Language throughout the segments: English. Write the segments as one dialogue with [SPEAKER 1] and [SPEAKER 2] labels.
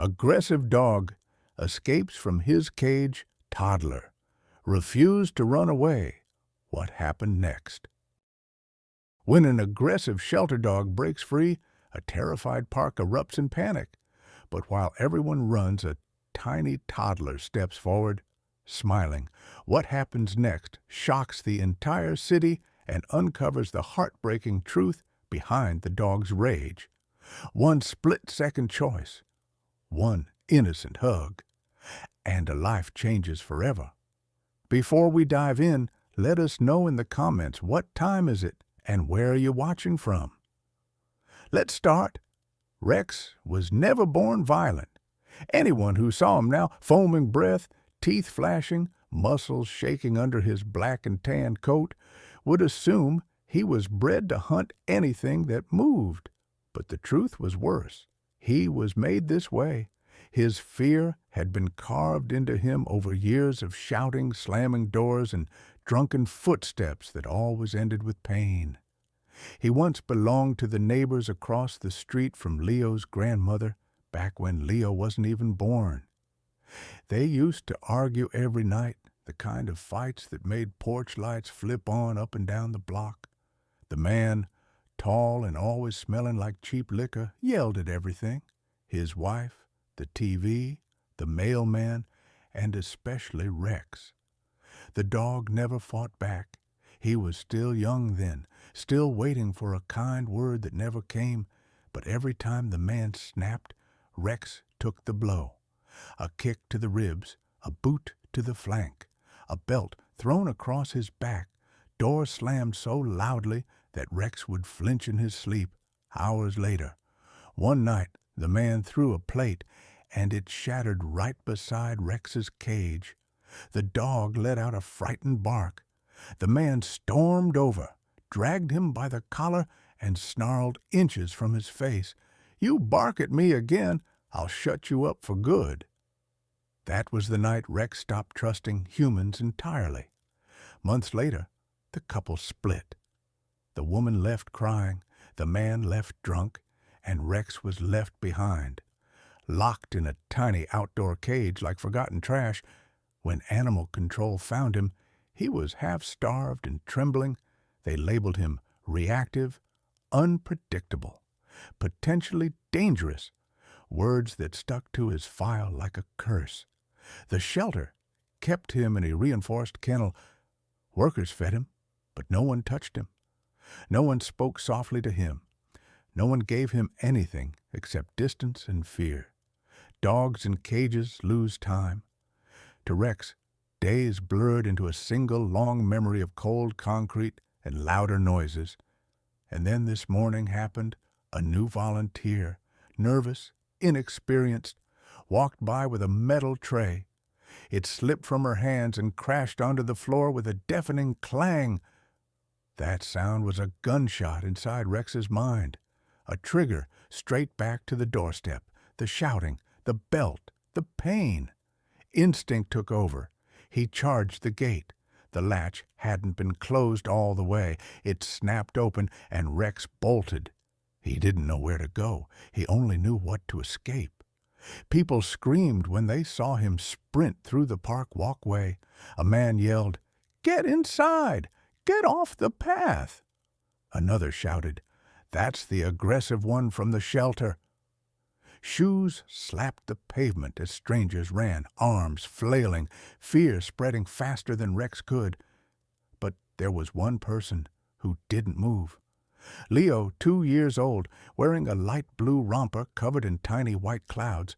[SPEAKER 1] Aggressive dog escapes from his cage. Toddler refused to run away. What happened next? When an aggressive shelter dog breaks free, a terrified park erupts in panic. But while everyone runs, a tiny toddler steps forward, smiling. What happens next shocks the entire city and uncovers the heartbreaking truth behind the dog's rage. One split-second choice, one innocent hug, and a life changes forever. Before we dive in, let us know in the comments what time is it and where are you watching from. Let's start. Rex was never born violent. Anyone who saw him now, foaming breath, teeth flashing, muscles shaking under his black and tan coat, would assume he was bred to hunt anything that moved. But the truth was worse. He was made this way. His fear had been carved into him over years of shouting, slamming doors, and drunken footsteps that always ended with pain. He once belonged to the neighbors across the street from Leo's grandmother, back when Leo wasn't even born. They used to argue every night, the kind of fights that made porch lights flip on up and down the block. The man, tall and always smelling like cheap liquor, yelled at everything. His wife, the TV, the mailman, and especially Rex. The dog never fought back. He was still young then, still waiting for a kind word that never came, but every time the man snapped, Rex took the blow. A kick to the ribs, a boot to the flank, a belt thrown across his back, door slammed so loudly that Rex would flinch in his sleep. Hours later, one night, the man threw a plate, and it shattered right beside Rex's cage. The dog let out a frightened bark. The man stormed over, dragged him by the collar, and snarled inches from his face, "You bark at me again, I'll shut you up for good." That was the night Rex stopped trusting humans entirely. Months later, the couple split. The woman left crying, the man left drunk, and Rex was left behind, locked in a tiny outdoor cage like forgotten trash. When animal control found him, he was half-starved and trembling. They labeled him reactive, unpredictable, potentially dangerous, words that stuck to his file like a curse. The shelter kept him in a reinforced kennel. Workers fed him, but no one touched him. No one spoke softly to him. No one gave him anything except distance and fear. Dogs in cages lose time. To Rex, days blurred into a single long memory of cold concrete and louder noises. And then this morning happened. A new volunteer, nervous, inexperienced, walked by with a metal tray. It slipped from her hands and crashed onto the floor with a deafening clang. That sound was a gunshot inside Rex's mind. A trigger straight back to the doorstep, the shouting, the belt, the pain. Instinct took over. He charged the gate. The latch hadn't been closed all the way. It snapped open, and Rex bolted. He didn't know where to go. He only knew what to escape. People screamed when they saw him sprint through the park walkway. A man yelled, "Get inside! Get off the path!" Another shouted, "That's the aggressive one from the shelter." Shoes slapped the pavement as strangers ran, arms flailing, fear spreading faster than Rex could. But there was one person who didn't move. Leo, 2 years old, wearing a light blue romper covered in tiny white clouds,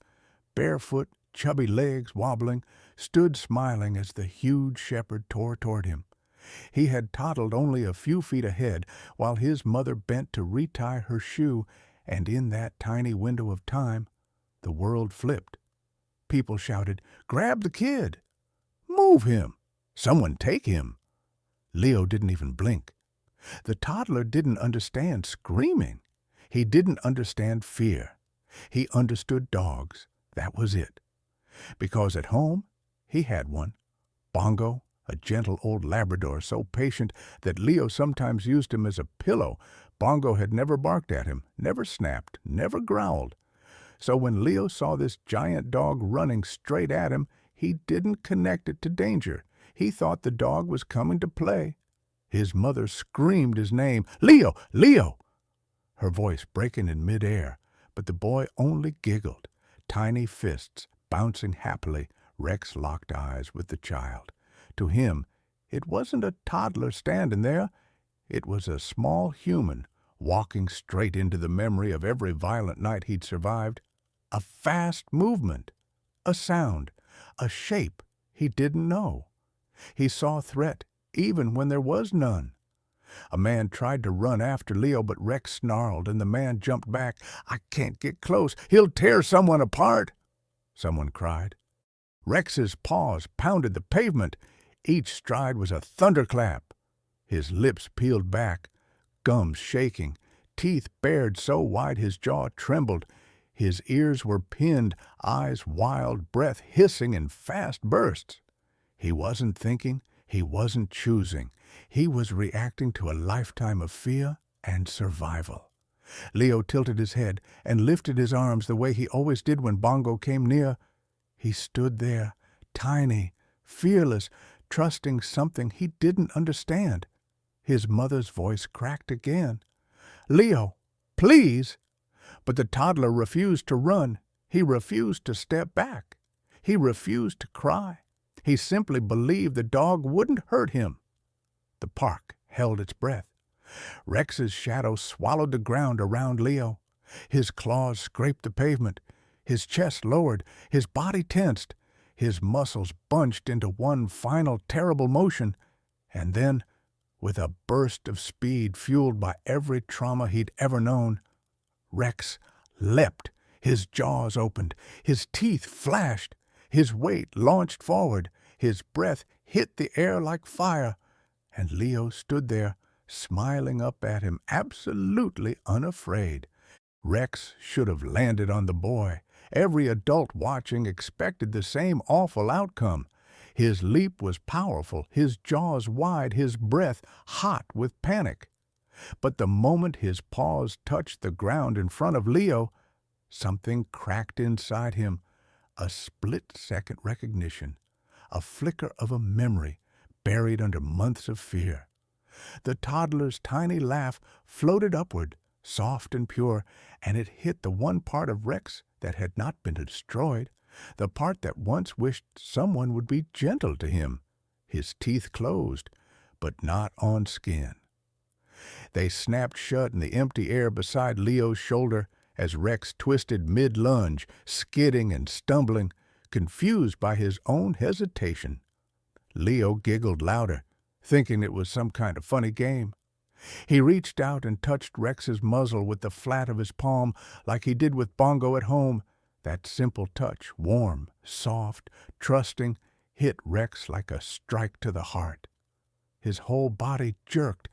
[SPEAKER 1] barefoot, chubby legs wobbling, stood smiling as the huge shepherd tore toward him. He had toddled only a few feet ahead while his mother bent to retie her shoe, and in that tiny window of time, the world flipped. People shouted, "Grab the kid! Move him! Someone take him!" Leo didn't even blink. The toddler didn't understand screaming. He didn't understand fear. He understood dogs. That was it. Because at home, he had one. Bongo, a gentle old Labrador so patient that Leo sometimes used him as a pillow. Bongo had never barked at him, never snapped, never growled. So when Leo saw this giant dog running straight at him, he didn't connect it to danger. He thought the dog was coming to play. His mother screamed his name, "Leo! Leo!" her voice breaking in midair, but the boy only giggled. Tiny fists bouncing happily, Rex locked eyes with the child. To him, it wasn't a toddler standing there. It was a small human walking straight into the memory of every violent night he'd survived. A fast movement, a sound, a shape he didn't know. He saw threat even when there was none. A man tried to run after Leo, but Rex snarled, and the man jumped back. "I can't get close. He'll tear someone apart," someone cried. Rex's paws pounded the pavement. Each stride was a thunderclap. His lips peeled back, gums shaking, teeth bared so wide his jaw trembled. His ears were pinned, eyes wild, breath hissing in fast bursts. He wasn't thinking, he wasn't choosing. He was reacting to a lifetime of fear and survival. Leo tilted his head and lifted his arms the way he always did when Bongo came near. He stood there, tiny, fearless, trusting something he didn't understand. His mother's voice cracked again. "Leo, please!" But the toddler refused to run. He refused to step back. He refused to cry. He simply believed the dog wouldn't hurt him. The park held its breath. Rex's shadow swallowed the ground around Leo. His claws scraped the pavement. His chest lowered. His body tensed. His muscles bunched into one final terrible motion. And then, with a burst of speed fueled by every trauma he'd ever known, Rex leapt. His jaws opened. His teeth flashed. His weight launched forward. His breath hit the air like fire. And Leo stood there, smiling up at him, absolutely unafraid. Rex should have landed on the boy. Every adult watching expected the same awful outcome. His leap was powerful, his jaws wide, his breath hot with panic. But the moment his paws touched the ground in front of Leo, something cracked inside him. A split-second recognition, a flicker of a memory buried under months of fear. The toddler's tiny laugh floated upward, soft and pure, and it hit the one part of Rex that had not been destroyed, the part that once wished someone would be gentle to him. His teeth closed, but not on skin. They snapped shut in the empty air beside Leo's shoulder as Rex twisted mid-lunge, skidding and stumbling, confused by his own hesitation. Leo giggled louder, thinking it was some kind of funny game. He reached out and touched Rex's muzzle with the flat of his palm like he did with Bongo at home. That simple touch, warm, soft, trusting, hit Rex like a strike to the heart. His whole body jerked,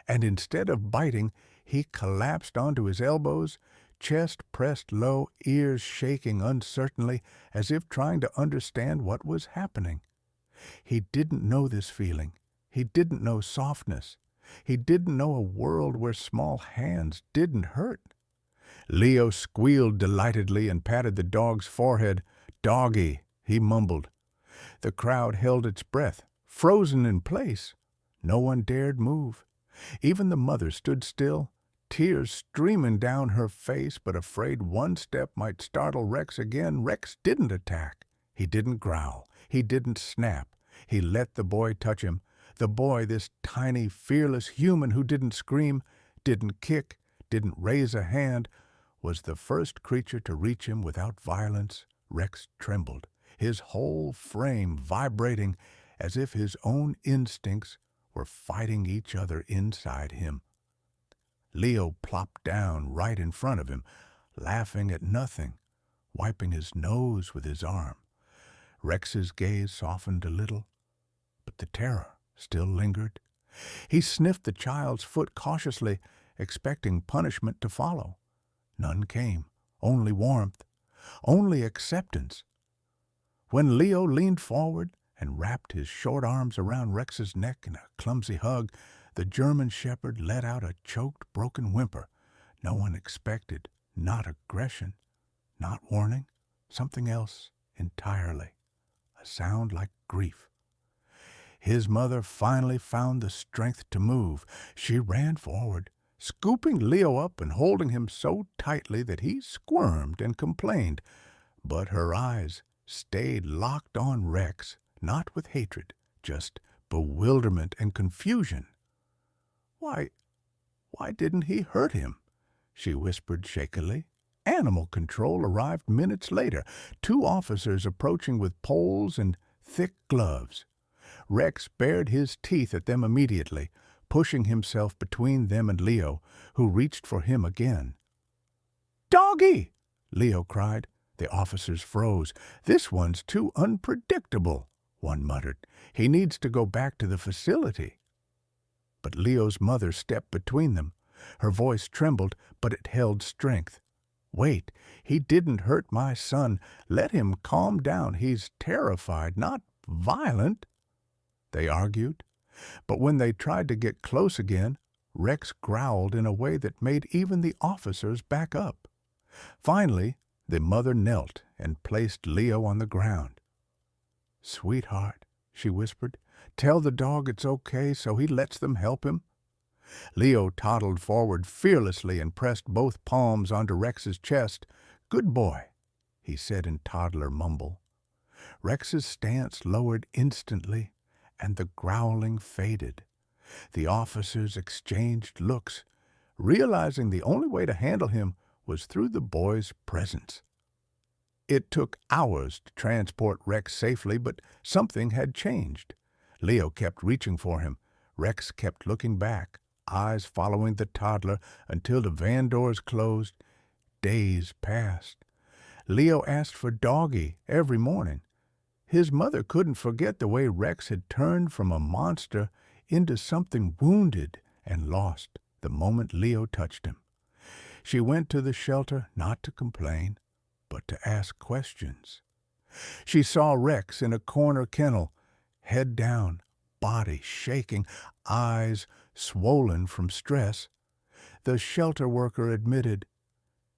[SPEAKER 1] and instead of biting, he collapsed onto his elbows, chest pressed low, ears shaking uncertainly as if trying to understand what was happening. He didn't know this feeling. He didn't know softness. He didn't know a world where small hands didn't hurt. Leo squealed delightedly and patted the dog's forehead. "Doggy," he mumbled. The crowd held its breath, frozen in place. No one dared move. Even the mother stood still, tears streaming down her face, but afraid one step might startle Rex again. Rex didn't attack. He didn't growl. He didn't snap. He let the boy touch him. The boy, this tiny, fearless human who didn't scream, didn't kick, didn't raise a hand, was the first creature to reach him without violence. Rex trembled, his whole frame vibrating as if his own instincts were fighting each other inside him. Leo plopped down right in front of him, laughing at nothing, wiping his nose with his arm. Rex's gaze softened a little, but the terror still lingered. He sniffed the child's foot cautiously, expecting punishment to follow. None came, only warmth, only acceptance. When Leo leaned forward and wrapped his short arms around Rex's neck in a clumsy hug, the German shepherd let out a choked, broken whimper. No one expected, not aggression, not warning, something else entirely, a sound like grief. His mother finally found the strength to move. She ran forward, scooping Leo up and holding him so tightly that he squirmed and complained, but her eyes stayed locked on Rex, not with hatred, just bewilderment and confusion. Why didn't he hurt him?" she whispered shakily. Animal control arrived minutes later, 2 officers approaching with poles and thick gloves. Rex bared his teeth at them immediately, pushing himself between them and Leo, who reached for him again. "Doggy!" Leo cried. The officers froze. "This one's too unpredictable," one muttered. "He needs to go back to the facility." But Leo's mother stepped between them. Her voice trembled, but it held strength. "Wait, he didn't hurt my son. Let him calm down. He's terrified, not violent." They argued, but when they tried to get close again, Rex growled in a way that made even the officers back up. Finally, the mother knelt and placed Leo on the ground. "Sweetheart," she whispered, "tell the dog it's okay so he lets them help him." Leo toddled forward fearlessly and pressed both palms onto Rex's chest. "Good boy," he said in toddler mumble. Rex's stance lowered instantly, and the growling faded. The officers exchanged looks, realizing the only way to handle him was through the boy's presence. It took hours to transport Rex safely, but something had changed. Leo kept reaching for him. Rex kept looking back, eyes following the toddler until the van doors closed. Days passed. Leo asked for Doggy every morning. His mother couldn't forget the way Rex had turned from a monster into something wounded and lost the moment Leo touched him. She went to the shelter not to complain, but to ask questions. She saw Rex in a corner kennel, head down, body shaking, eyes swollen from stress. The shelter worker admitted,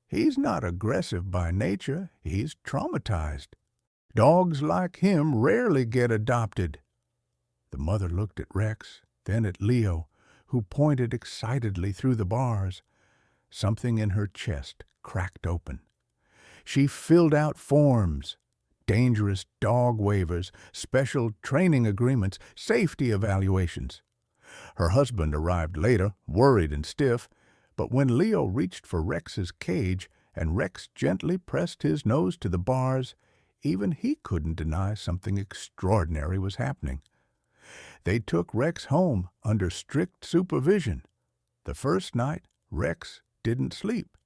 [SPEAKER 1] "He's not aggressive by nature, he's traumatized. Dogs like him rarely get adopted." The mother looked at Rex, then at Leo, who pointed excitedly through the bars. Something in her chest cracked open. She filled out forms, dangerous dog waivers, special training agreements, safety evaluations. Her husband arrived later, worried and stiff, but when Leo reached for Rex's cage and Rex gently pressed his nose to the bars, even he couldn't deny something extraordinary was happening. They took Rex home under strict supervision. The first night, Rex didn't sleep.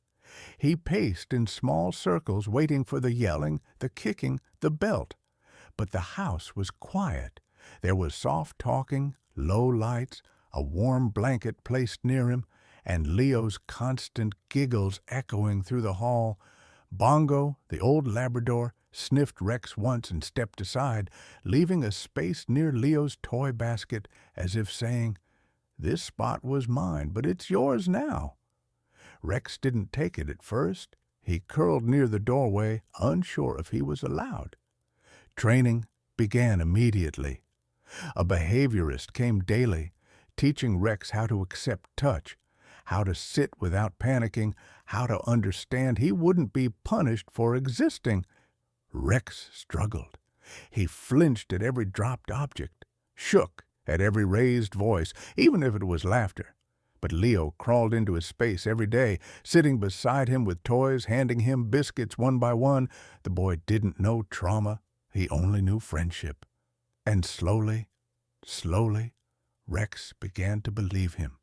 [SPEAKER 1] He paced in small circles, waiting for the yelling, the kicking, the belt. But the house was quiet. There was soft talking, low lights, a warm blanket placed near him, and Leo's constant giggles echoing through the hall. Bongo, the old Labrador, sniffed Rex once and stepped aside, leaving a space near Leo's toy basket, as if saying, "This spot was mine, but it's yours now." Rex didn't take it at first. He curled near the doorway, unsure if he was allowed. Training began immediately. A behaviorist came daily, teaching Rex how to accept touch, how to sit without panicking, how to understand he wouldn't be punished for existing. Rex struggled. He flinched at every dropped object, shook at every raised voice, even if it was laughter. But Leo crawled into his space every day, sitting beside him with toys, handing him biscuits one by one. The boy didn't know trauma. He only knew friendship. And slowly, Rex began to believe him.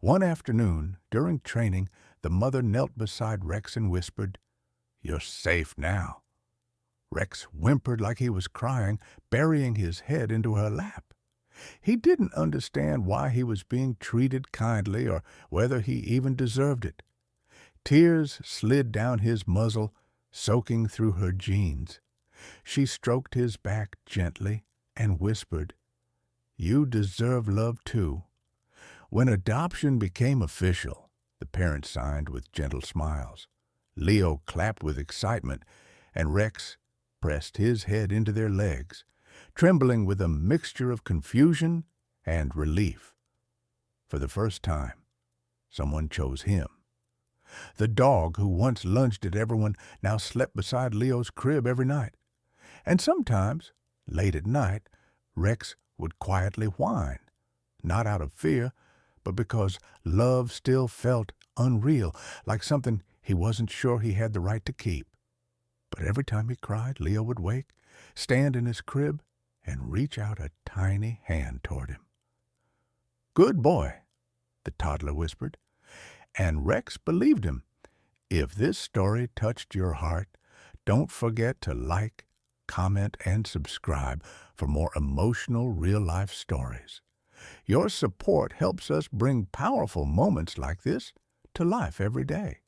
[SPEAKER 1] One afternoon, during training, the mother knelt beside Rex and whispered, "You're safe now." Rex whimpered like he was crying, burying his head into her lap. He didn't understand why he was being treated kindly or whether he even deserved it. Tears slid down his muzzle, soaking through her jeans. She stroked his back gently and whispered, "You deserve love too." When adoption became official, the parents signed with gentle smiles. Leo clapped with excitement, and Rex pressed his head into their legs, trembling with a mixture of confusion and relief. For the first time, someone chose him. The dog who once lunged at everyone now slept beside Leo's crib every night. And sometimes, late at night, Rex would quietly whine, not out of fear, but because love still felt unreal, like something he wasn't sure he had the right to keep. But every time he cried, Leo would wake, stand in his crib, and reach out a tiny hand toward him. "Good boy," the toddler whispered, and Rex believed him. If this story touched your heart, don't forget to like, comment, and subscribe for more emotional real-life stories. Your support helps us bring powerful moments like this to life every day.